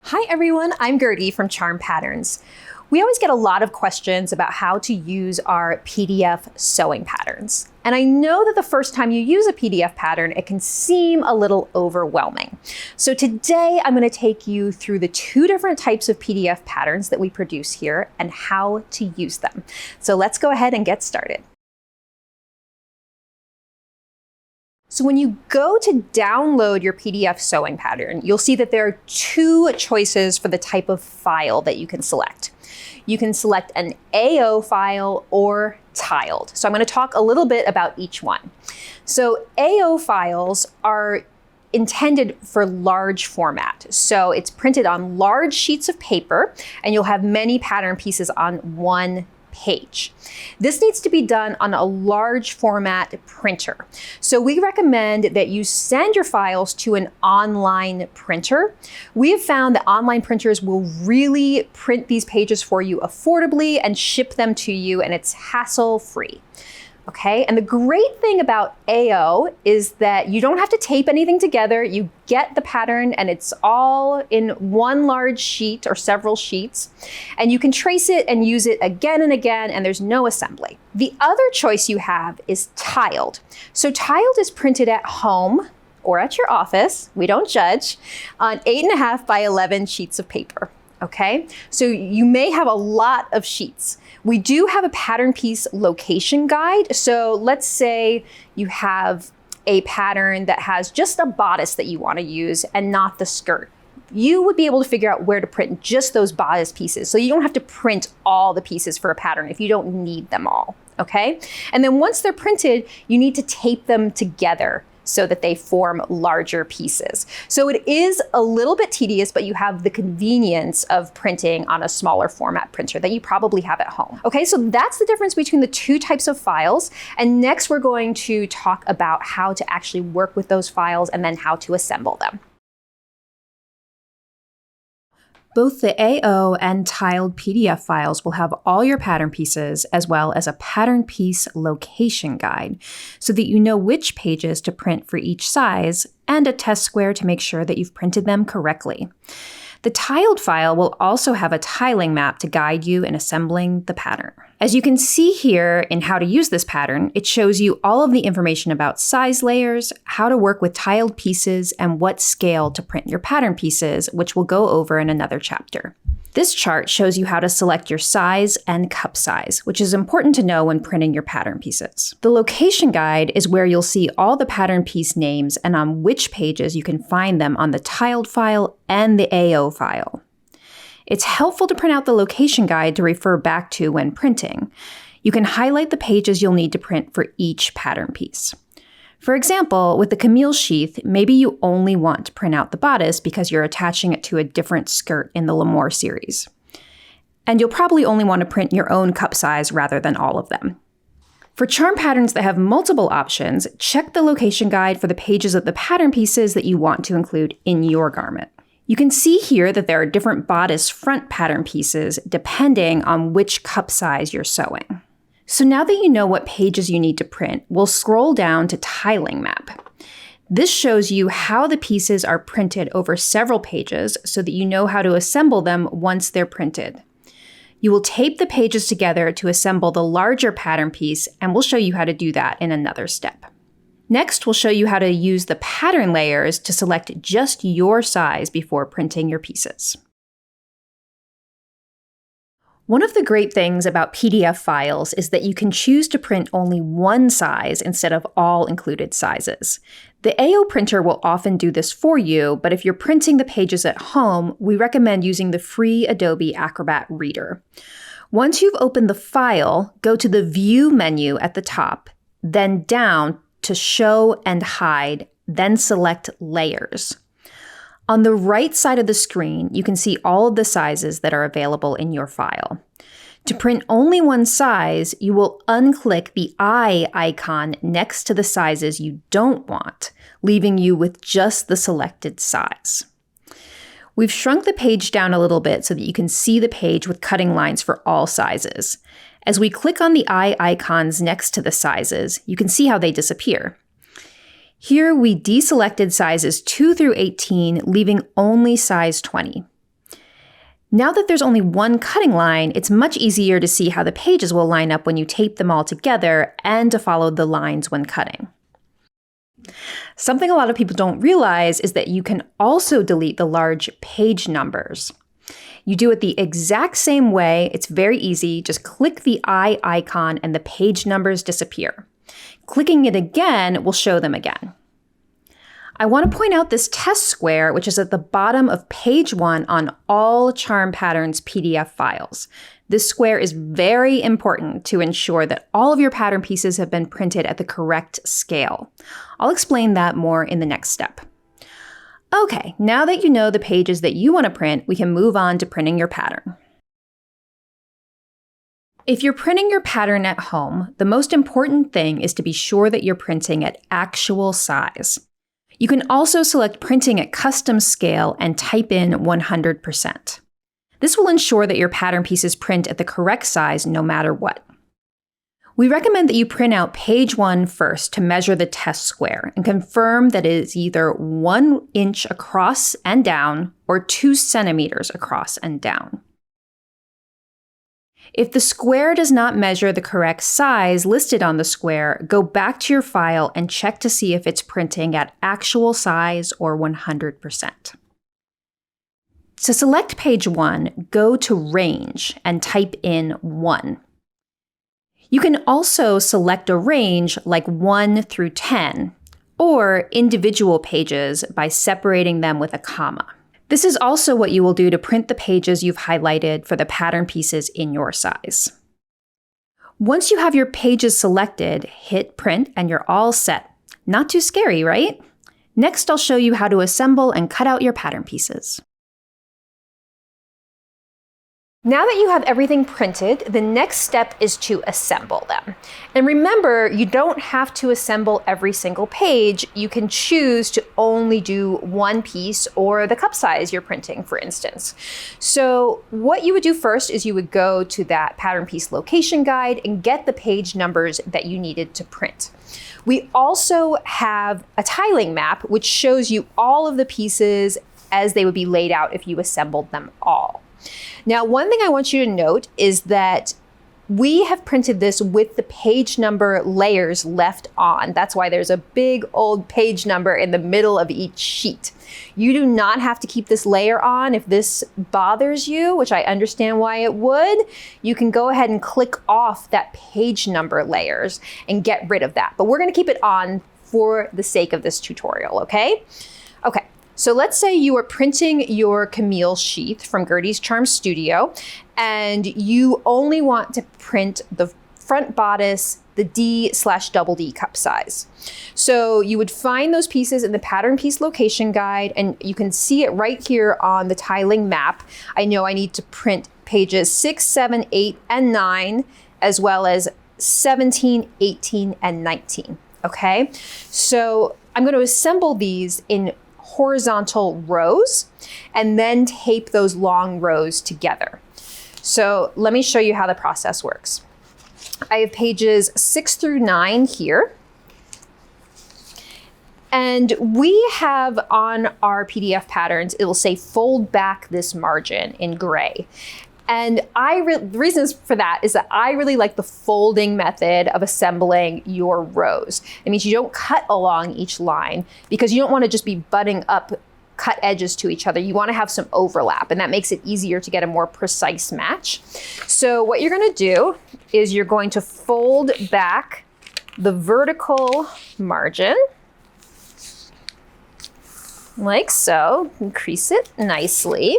Hi everyone, I'm Gertie from Charm Patterns. We always get a lot of questions about how to use our PDF sewing patterns. And I know that the first time you use a PDF pattern, it can seem a little overwhelming. So today I'm going to take you through the two different types of PDF patterns that we produce here and how to use them. So let's go ahead and get started. So when you go to download your PDF sewing pattern, you'll see that there are two choices for the type of file that you can select. You can select an AO file or tiled. So I'm going to talk a little bit about each one. So AO files are intended for large format. So it's printed on large sheets of paper, and you'll have many pattern pieces on one page. This needs to be done on a large format printer. So we recommend that you send your files to an online printer. We have found that online printers will really print these pages for you affordably and ship them to you, and it's hassle-free. Okay, and the great thing about AO is that you don't have to tape anything together. You get the pattern and it's all in one large sheet or several sheets, and you can trace it and use it again and again, and there's no assembly. The other choice you have is tiled. So tiled is printed at home or at your office, we don't judge, on 8.5 by 11 sheets of paper. Okay, so you may have a lot of sheets. We do have a pattern piece location guide. So let's say you have a pattern that has just a bodice that you want to use and not the skirt. You would be able to figure out where to print just those bodice pieces. So you don't have to print all the pieces for a pattern if you don't need them all, okay? And then once they're printed, you need to tape them together so that they form larger pieces. So it is a little bit tedious, but you have the convenience of printing on a smaller format printer that you probably have at home. Okay, so that's the difference between the two types of files. And next we're going to talk about how to actually work with those files and then how to assemble them. Both the AO and tiled PDF files will have all your pattern pieces as well as a pattern piece location guide so that you know which pages to print for each size and a test square to make sure that you've printed them correctly. The tiled file will also have a tiling map to guide you in assembling the pattern. As you can see here in how to use this pattern, it shows you all of the information about size layers, how to work with tiled pieces, and what scale to print your pattern pieces, which we'll go over in another chapter. This chart shows you how to select your size and cup size, which is important to know when printing your pattern pieces. The location guide is where you'll see all the pattern piece names and on which pages you can find them on the tiled file and the AO file. It's helpful to print out the location guide to refer back to when printing. You can highlight the pages you'll need to print for each pattern piece. For example, with the Camille sheath, maybe you only want to print out the bodice because you're attaching it to a different skirt in the L'Amour series. And you'll probably only want to print your own cup size rather than all of them. For charm patterns that have multiple options, check the location guide for the pages of the pattern pieces that you want to include in your garment. You can see here that there are different bodice front pattern pieces depending on which cup size you're sewing. So now that you know what pages you need to print, we'll scroll down to tiling map. This shows you how the pieces are printed over several pages so that you know how to assemble them once they're printed. You will tape the pages together to assemble the larger pattern piece, and we'll show you how to do that in another step. Next, we'll show you how to use the pattern layers to select just your size before printing your pieces. One of the great things about PDF files is that you can choose to print only one size instead of all included sizes. The AO printer will often do this for you, but if you're printing the pages at home, we recommend using the free Adobe Acrobat Reader. Once you've opened the file, go to the View menu at the top, then down to Show and Hide, then select Layers. On the right side of the screen, you can see all of the sizes that are available in your file. To print only one size, you will unclick the eye icon next to the sizes you don't want, leaving you with just the selected size. We've shrunk the page down a little bit so that you can see the page with cutting lines for all sizes. As we click on the eye icons next to the sizes, you can see how they disappear. Here we deselected sizes 2 through 18, leaving only size 20. Now that there's only one cutting line, it's much easier to see how the pages will line up when you tape them all together and to follow the lines when cutting. Something a lot of people don't realize is that you can also delete the large page numbers. You do it the exact same way. It's very easy. Just click the eye icon and the page numbers disappear. Clicking it again will show them again. I want to point out this test square, which is at the bottom of page 1 on all Charm Patterns PDF files. This square is very important to ensure that all of your pattern pieces have been printed at the correct scale. I'll explain that more in the next step. Okay, now that you know the pages that you want to print, we can move on to printing your pattern. If you're printing your pattern at home, the most important thing is to be sure that you're printing at actual size. You can also select printing at custom scale and type in 100%. This will ensure that your pattern pieces print at the correct size no matter what. We recommend that you print out page 1 first to measure the test square and confirm that it is either 1 inch across and down or 2 centimeters across and down. If the square does not measure the correct size listed on the square, go back to your file and check to see if it's printing at actual size or 100%. To select page 1, go to Range and type in 1. You can also select a range like 1 through 10, or individual pages by separating them with a comma. This is also what you will do to print the pages you've highlighted for the pattern pieces in your size. Once you have your pages selected, hit print and you're all set. Not too scary, right? Next, I'll show you how to assemble and cut out your pattern pieces. Now that you have everything printed, the next step is to assemble them. And remember, you don't have to assemble every single page. You can choose to only do one piece or the cup size you're printing, for instance. So what you would do first is you would go to that pattern piece location guide and get the page numbers that you needed to print. We also have a tiling map, which shows you all of the pieces as they would be laid out if you assembled them all. Now, one thing I want you to note is that we have printed this with the page number layers left on. That's why there's a big old page number in the middle of each sheet. You do not have to keep this layer on. If this bothers you, which I understand why it would, you can go ahead and click off that page number layers and get rid of that. But we're going to keep it on for the sake of this tutorial, okay? Okay. So let's say you are printing your Camille sheath from Gertie's Charm Studio, and you only want to print the front bodice, the D/double D cup size. So you would find those pieces in the pattern piece location guide, and you can see it right here on the tiling map. I know I need to print pages 6, 7, 8, and 9, as well as 17, 18, and 19, okay? So I'm going to assemble these in horizontal rows and then tape those long rows together. So let me show you how the process works. I have pages 6 through 9 here. And we have on our PDF patterns, it will say fold back this margin in gray. And the reasons for that is that I really like the folding method of assembling your rows. It means you don't cut along each line because you don't want to just be butting up cut edges to each other. You want to have some overlap, and that makes it easier to get a more precise match. So what you're going to do is you're going to fold back the vertical margin like so, increase it nicely.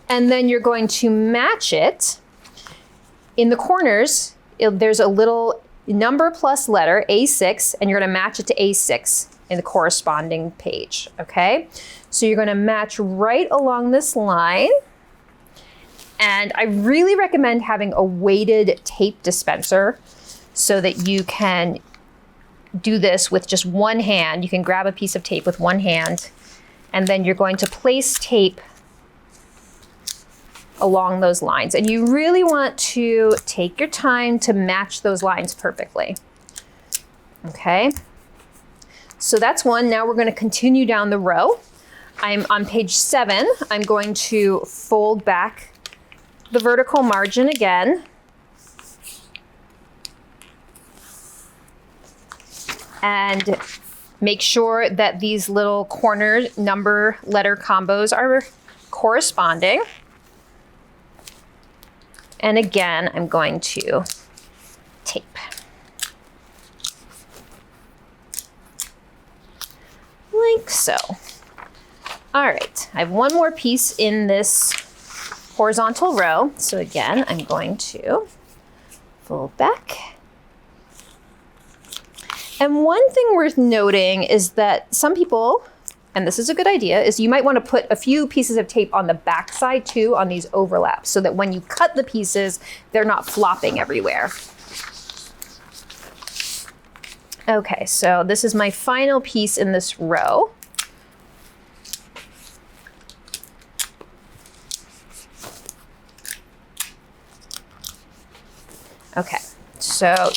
And then you're going to match it in the corners. There's a little number plus letter, A6, and you're going to match it to A6 in the corresponding page, okay? So you're going to match right along this line. And I really recommend having a weighted tape dispenser so that you can do this with just one hand. You can grab a piece of tape with one hand, and then you're going to place tape along those lines. And you really want to take your time to match those lines perfectly. Okay, so that's one. Now we're going to continue down the row. I'm on page 7. I'm going to fold back the vertical margin again. And make sure that these little corner number letter combos are corresponding. And again, I'm going to tape. Like so. All right, I have one more piece in this horizontal row. So again, I'm going to fold back. And one thing worth noting is that some people, and this is a good idea, is you might want to put a few pieces of tape on the back side too on these overlaps so that when you cut the pieces, they're not flopping everywhere. Okay, so this is my final piece in this row. Okay, so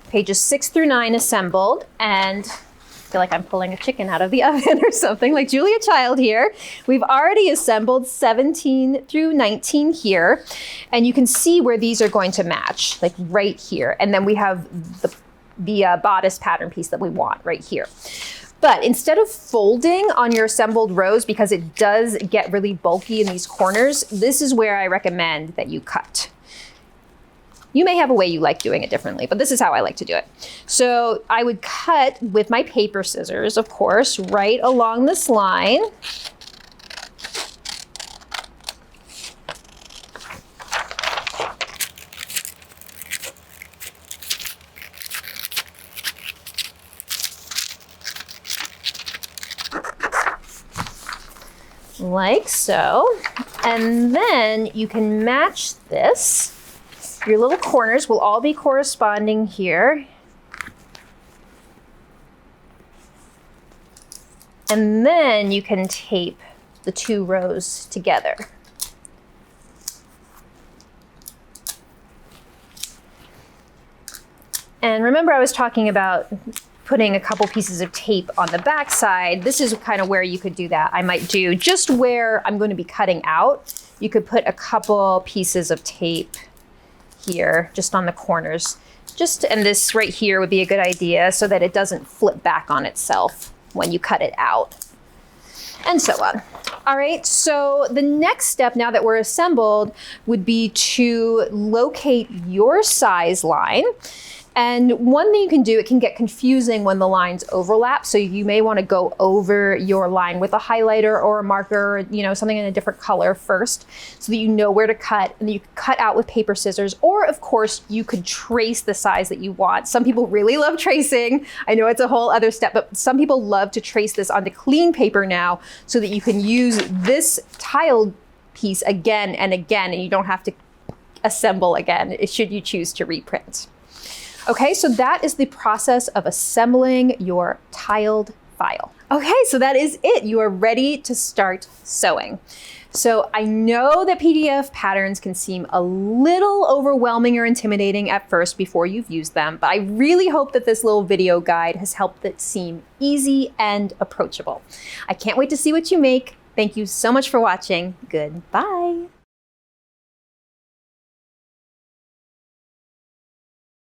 pages 6 through 9 assembled, and I feel like I'm pulling a chicken out of the oven or something, like Julia Child here. We've already assembled 17 through 19 here, and you can see where these are going to match, like right here. And then we have the bodice pattern piece that we want right here. But instead of folding on your assembled rows, because it does get really bulky in these corners, this is where I recommend that you cut. You may have a way you like doing it differently, but this is how I like to do it. So I would cut with my paper scissors, of course, right along this line. Like so. And then you can match this. Your little corners will all be corresponding here. And then you can tape the two rows together. And remember, I was talking about putting a couple pieces of tape on the back side. This is kind of where you could do that. I might do just where I'm going to be cutting out. You could put a couple pieces of tape here, just on the corners. And this right here would be a good idea so that it doesn't flip back on itself when you cut it out. And so on. All right, so the next step now that we're assembled would be to locate your size line. And one thing you can do, it can get confusing when the lines overlap. So you may want to go over your line with a highlighter or a marker, something in a different color first, so that you know where to cut, and then you can cut out with paper scissors. Or of course, you could trace the size that you want. Some people really love tracing. I know it's a whole other step, but some people love to trace this onto clean paper now so that you can use this tiled piece again and again, and you don't have to assemble again, should you choose to reprint. Okay, so that is the process of assembling your tiled file. Okay, so that is it. You are ready to start sewing. So I know that PDF patterns can seem a little overwhelming or intimidating at first before you've used them, but I really hope that this little video guide has helped it seem easy and approachable. I can't wait to see what you make. Thank you so much for watching. Goodbye.